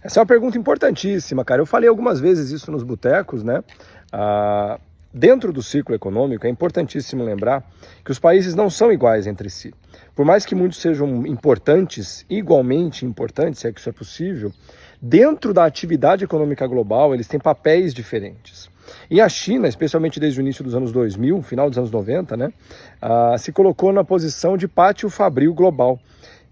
Essa é uma pergunta importantíssima, cara. Eu falei algumas vezes isso nos botecos, né? Dentro do ciclo econômico, é importantíssimo lembrar que os países não são iguais entre si. Por mais que muitos sejam importantes, igualmente importantes, se é que isso é possível, dentro da atividade econômica global, eles têm papéis diferentes. E a China, especialmente desde o início dos anos 2000, final dos anos 90, né, se colocou na posição de pátio fabril global,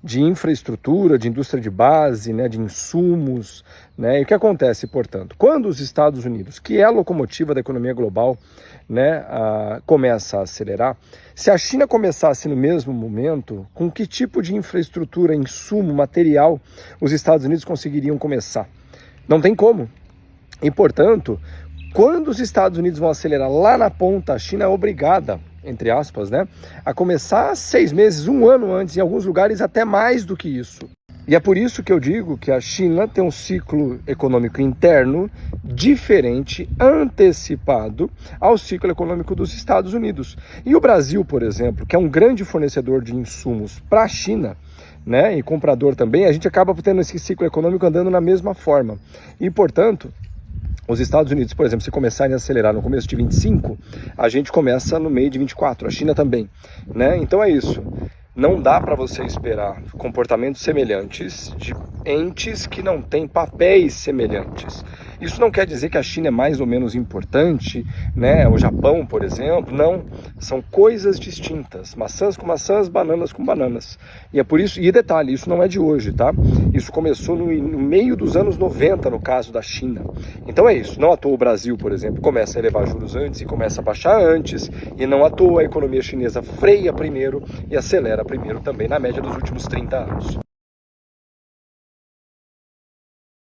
de infraestrutura, de indústria de base, né, de insumos, né? E o que acontece, portanto? Quando os Estados Unidos, que é a locomotiva da economia global, né, começa a acelerar, se a China começasse no mesmo momento, com que tipo de infraestrutura, insumo, material os Estados Unidos conseguiriam começar? Não tem como. E, portanto, quando os Estados Unidos vão acelerar lá na ponta, a China é obrigada, entre aspas, né, a começar 6 meses, 1 ano antes, em alguns lugares até mais do que isso. E é por isso que eu digo que a China tem um ciclo econômico interno diferente, antecipado ao ciclo econômico dos Estados Unidos. E o Brasil, por exemplo, que é um grande fornecedor de insumos para a China, né, e comprador também, a gente acaba tendo esse ciclo econômico andando na mesma forma. E, portanto, os Estados Unidos, por exemplo, se começarem a acelerar no começo de 25, a gente começa no meio de 24, a China também, né? Então é isso. Não dá para você esperar comportamentos semelhantes de entes que não têm papéis semelhantes. Isso não quer dizer que a China é mais ou menos importante, né? O Japão, por exemplo, não. São coisas distintas. Maçãs com maçãs, bananas com bananas. E é por isso, e detalhe, isso não é de hoje, tá? Isso começou no meio dos anos 90, no caso da China. Então é isso. Não à toa o Brasil, por exemplo, começa a elevar juros antes e começa a baixar antes. E não à toa a economia chinesa freia primeiro e acelera primeiro também na média dos últimos 30 anos.